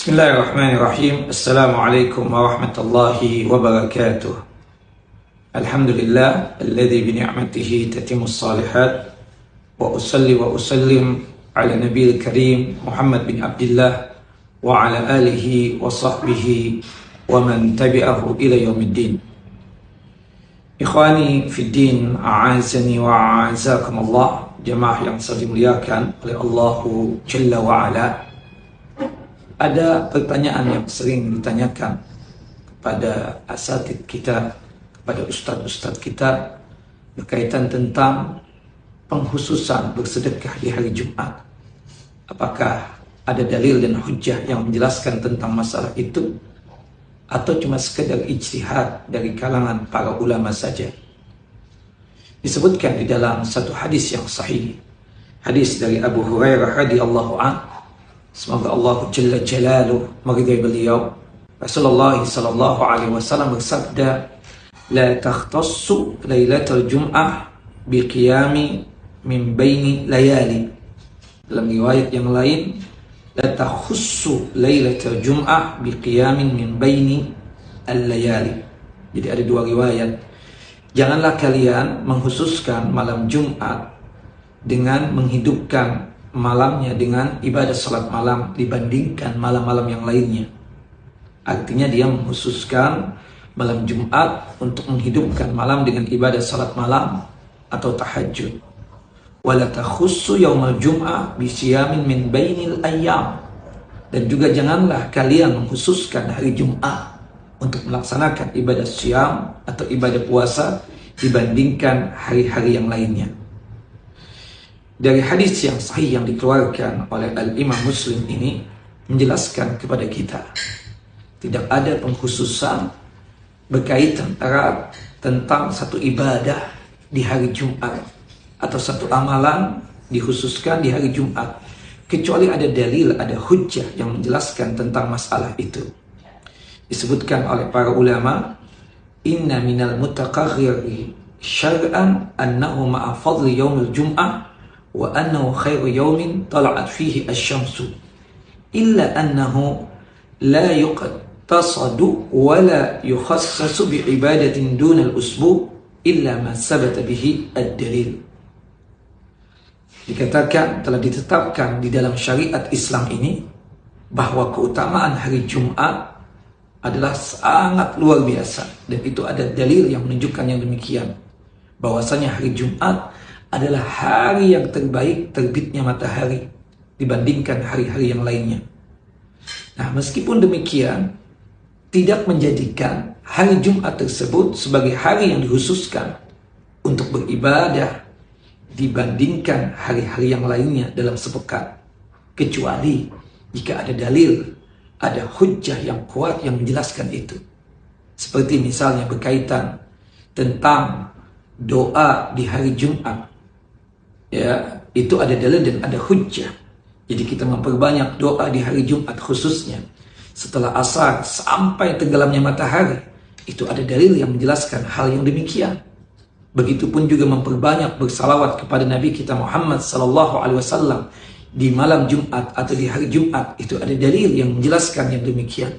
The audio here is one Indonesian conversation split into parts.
Bismillahirrahmanirrahim. Assalamualaikum warahmatullahi wabarakatuh. Alhamdulillah alladzi bi ni'matihi tatimmus shalihat wa usalli wa usallim ala nabiyil karim Muhammad bin Abdullah wa ala alihi wa sahbihi wa man tabi'ahu ila yaumiddin. Ikhwani fid din, a'azani wa a'azakumullah, jemaah yang saya dimuliakan oleh Allahu Jalla wa Ala. Ada pertanyaan yang sering ditanyakan kepada asatidz kita, kepada ustadz-ustadz kita, berkaitan tentang penghususan bersedekah di hari Jumat. Apakah ada dalil dan hujjah yang menjelaskan tentang masalah itu, atau cuma sekedar ijtihad dari kalangan para ulama saja? Disebutkan di dalam satu hadis yang sahih, hadis dari Abu Hurairah radhiyallahu anhu, semoga Allah Jalla Jalaluhu meridai beliau, Rasulullah sallallahu alaihi wasallam bersabda, la takhtassu lailatul jum'ah biqiyami min baini layali. Dalam riwayat yang lain, la takhussu lailatul jum'ah biqiyamin min baini al-layali. Jadi ada dua riwayat. Janganlah kalian menghususkan malam Jumat dengan menghidupkan malamnya dengan ibadah salat malam dibandingkan malam-malam yang lainnya. Artinya dia menghususkan malam Jumat untuk menghidupkan malam dengan ibadah salat malam atau tahajud. Wala takhussu yaumal jum'ah bisiyamin min bainil ayyam. Dan juga janganlah kalian menghususkan hari Jumat untuk melaksanakan ibadah siam atau ibadah puasa dibandingkan hari-hari yang lainnya. Dari hadis yang sahih yang dikeluarkan oleh Al-Imam Muslim ini menjelaskan kepada kita, tidak ada pengkhususan berkaitan erat tentang satu ibadah di hari Jumat atau satu amalan dikhususkan di hari Jumat, kecuali ada dalil, ada hujjah yang menjelaskan tentang masalah itu. Disebutkan oleh para ulama, inna minal mutaqarriri syar'an annahu ma'a fadli yaumil jum'ah wa annahu khairu yaumin tala'at fihi asy-syamsu illa annahu la yuqtasadu wa la yukhassasu bi ibadatin dunal usbu' illa ma sabata bihi ad-dalil. Dikatakan telah ditetapkan di dalam syariat Islam ini bahwa keutamaan hari Jumat adalah sangat luar biasa, dan itu ada dalil yang menunjukkan yang demikian, bahwasanya hari Jumat adalah hari yang terbaik terbitnya matahari dibandingkan hari-hari yang lainnya. Nah, meskipun demikian, tidak menjadikan hari Jumat tersebut sebagai hari yang dikhususkan untuk beribadah dibandingkan hari-hari yang lainnya dalam sepekan, kecuali jika ada dalil, ada hujjah yang kuat yang menjelaskan itu. Seperti misalnya berkaitan tentang doa di hari Jumat, ya, itu ada dalil dan ada hujjah. Jadi kita memperbanyak doa di hari Jumat khususnya setelah asar sampai tenggelamnya matahari, itu ada dalil yang menjelaskan hal yang demikian. Begitupun juga memperbanyak bersalawat kepada Nabi kita Muhammad sallallahu alaihi wasallam di malam Jumat atau di hari Jumat, itu ada dalil yang menjelaskan yang demikian.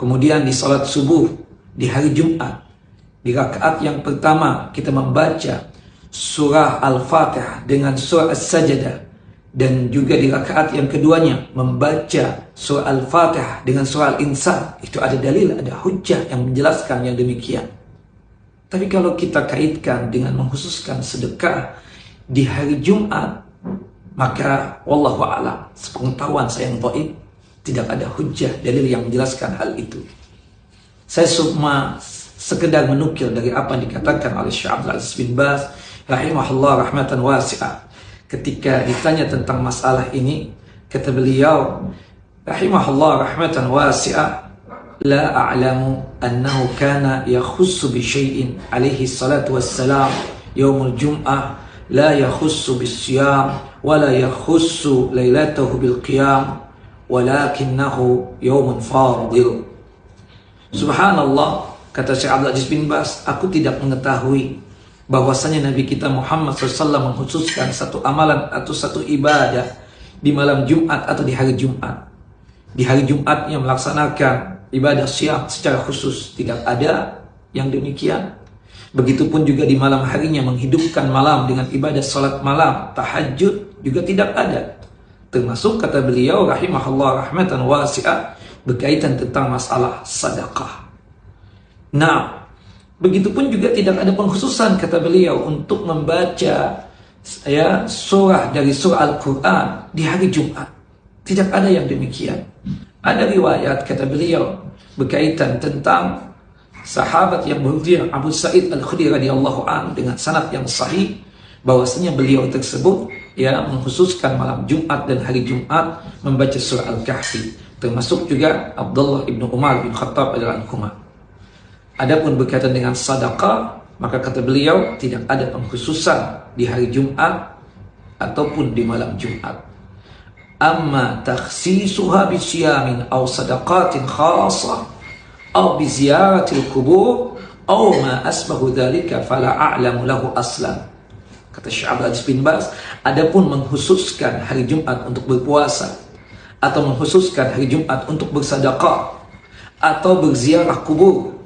Kemudian di salat subuh di hari Jumat, di rakaat yang pertama kita membaca surah Al-Fatihah dengan surah As-Sajdah, dan juga di rakaat yang keduanya membaca surah Al-Fatihah dengan surah Al-Insan. Itu ada dalil, ada hujjah yang menjelaskan yang demikian. Tapi kalau kita kaitkan dengan mengkhususkan sedekah di hari Jumat, maka wallahu a'lam, sepengetahuan saya yang dhaif, tidak ada hujjah dalil yang menjelaskan hal itu. Saya cuma sekedar menukil dari apa yang dikatakan oleh Syekh Abdul Aziz bin Baz rahimahullah rahmatan wasi'ah. Ketika ditanya tentang masalah ini, kata beliau rahimahullah rahmatan wasi'ah, la a'lamu annahu kana yakhussu bi syai'in alaihi salatu wassalam yaumul jum'ah la yakhussu bis siyam wa la yakhussu lailatahu bil qiyam walakinnahu yaumun fadil. Subhanallah, kata Syekh Abdul Aziz bin Baz, aku tidak mengetahui bahwasanya Nabi kita Muhammad SAW mengkhususkan satu amalan atau satu ibadah di malam Jumat atau di hari Jumat, di hari Jumatnya melaksanakan ibadah siang secara khusus, tidak ada yang demikian. Begitupun juga di malam harinya menghidupkan malam dengan ibadah salat malam, tahajud juga tidak ada. Termasuk kata beliau rahimahullah rahmatan wasi'ah berkaitan tentang masalah sedekah. Nah, begitupun juga tidak ada pengkhususan kata beliau untuk membaca surah dari surah Al-Quran di hari Jumat. Tidak ada yang demikian. Ada riwayat kata beliau berkaitan tentang sahabat yang mulia Abu Sa'id Al-Khudri radhiyallahu anhu dengan sanad yang sahih bahwasanya beliau tersebut mengkhususkan malam Jumat dan hari Jumat membaca surah Al-Kahfi. Termasuk juga Abdullah ibnu Umar bin Khattab radhiyallahu anhu. Adapun berkaitan dengan sedekah, maka kata beliau tidak ada pengkhususan di hari Jumat ataupun di malam Jumat. Amma takhsisuha bisyamin aw sadaqatin khasah aw bi ziyaratil qubur aw ma asbahu dzalika fala a'lamu lahu aslan. Kata Syekh Abdul Aziz bin Baz, adapun mengkhususkan hari Jumat untuk berpuasa atau mengkhususkan hari Jumat untuk bersedekah atau berziarah kubur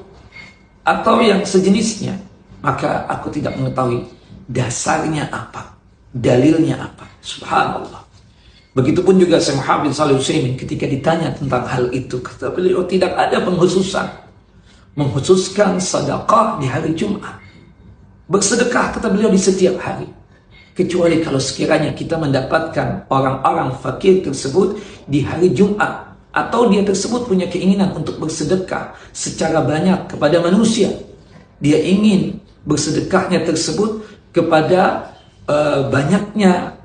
atau yang sejenisnya, maka aku tidak mengetahui dasarnya apa, dalilnya apa. Subhanallah. Begitupun juga Syekh Muhammad bin Shalih Al-Utsaimin ketika ditanya tentang hal itu, kata beliau tidak ada pengkhususan mengkhususkan sedekah di hari Jumat. Bersedekah kata beliau di setiap hari, kecuali kalau sekiranya kita mendapatkan orang-orang fakir tersebut di hari Jumat, atau dia tersebut punya keinginan untuk bersedekah secara banyak kepada manusia. Dia ingin bersedekahnya tersebut kepada banyaknya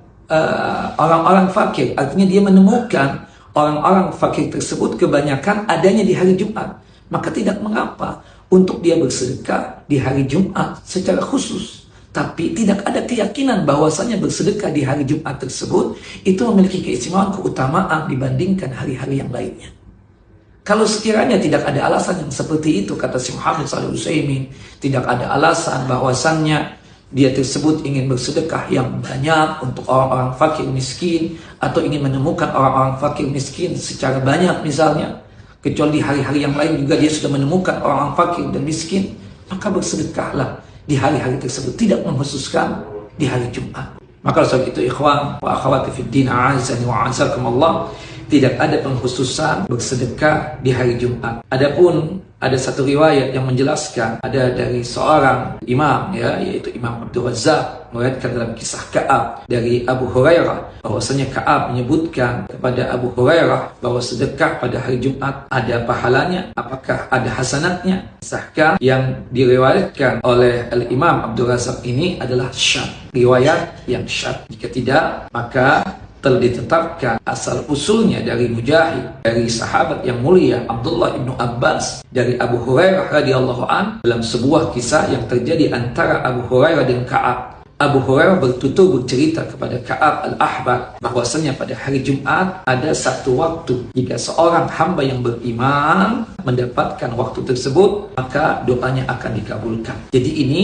orang-orang fakir. Artinya dia menemukan orang-orang fakir tersebut kebanyakan adanya di hari Jumat. Maka tidak mengapa untuk dia bersedekah di hari Jumat secara khusus. Tapi tidak ada keyakinan bahwasanya bersedekah di hari Jumat tersebut itu memiliki keistimewaan, keutamaan dibandingkan hari-hari yang lainnya. Kalau sekiranya tidak ada alasan yang seperti itu, kata Syekh Muhammad Shalih Al-Utsaimin, tidak ada alasan bahwasannya dia tersebut ingin bersedekah yang banyak untuk orang-orang fakir miskin, atau ingin menemukan orang-orang fakir miskin secara banyak misalnya, kecuali di hari-hari yang lain juga dia sudah menemukan orang-orang fakir dan miskin, maka bersedekahlah di hari-hari tersebut, tidak mengkhususkan di hari Jumat. Maka sebab itu ikhwan wa akhwati fid din, a'azzani wa a'azzakumullah, tidak ada pengkhususan bersedekah di hari Jumat. Adapun ada satu riwayat yang menjelaskan, ada dari seorang imam yaitu Imam Abdul Razzaq meriwayatkan dalam kisah Ka'ab dari Abu Hurairah bahwasanya Ka'ab menyebutkan kepada Abu Hurairah bahwa sedekah pada hari Jumat ada pahalanya, apakah ada hasanatnya? Kisahkan yang diriwayatkan oleh Al-Imam Abdul Razzaq ini adalah syadz, riwayat yang syadz. Jika tidak, maka telah ditetapkan asal usulnya dari Mujahid, dari sahabat yang mulia Abdullah ibnu Abbas, dari Abu Hurairah radhiyallahu an, dalam sebuah kisah yang terjadi antara Abu Hurairah dan Ka'ab. Abu Hurairah bertutur bercerita kepada Ka'ab al-Ahbar bahwasanya pada hari Jumat ada satu waktu jika seorang hamba yang beriman mendapatkan waktu tersebut, maka doanya akan dikabulkan. Jadi ini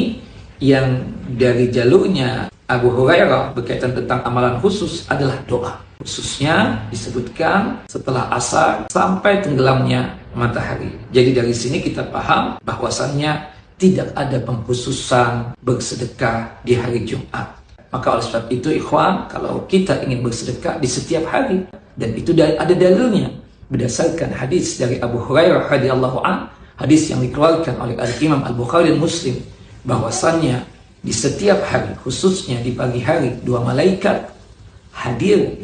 yang dari jalurnya Abu Hurairah berkaitan tentang amalan khusus adalah doa. Khususnya disebutkan setelah asar sampai tenggelamnya matahari. Jadi dari sini kita paham bahwasannya tidak ada pengkhususan bersedekah di hari Jumat. Maka oleh sebab itu ikhwan, kalau kita ingin bersedekah di setiap hari, dan itu ada dalilnya berdasarkan hadis dari Abu Hurairah radhiyallahu an, hadis yang dikeluarkan oleh Al-Imam Al-Bukhari dan Muslim, bahwasannya di setiap hari, khususnya di pagi hari, dua malaikat hadir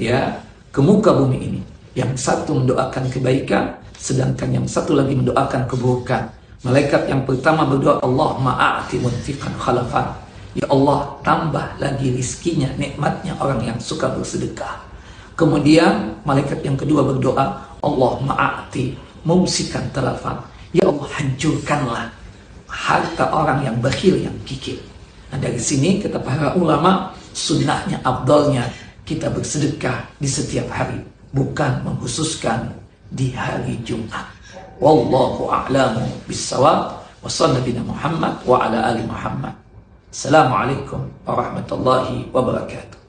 ke muka bumi ini. Yang satu mendoakan kebaikan, sedangkan yang satu lagi mendoakan keburukan. Malaikat yang pertama berdoa, Allahumma a'ti munfiqan khalafan. Ya Allah, tambah lagi rizkinya, nikmatnya orang yang suka bersedekah. Kemudian malaikat yang kedua berdoa, Allahumma a'ti mumsikan talafan. Ya Allah, hancurkanlah harta orang yang bakhil, yang kikir. Nah, dari sini kata para ulama, sunnahnya, afdalnya kita bersedekah di setiap hari, bukan mengkhususkan di hari Jumat. Wallahu a'lamu bis-shawab. Wa sallallahu Muhammad wa ala ali Muhammad. Assalamualaikum warahmatullahi wabarakatuh.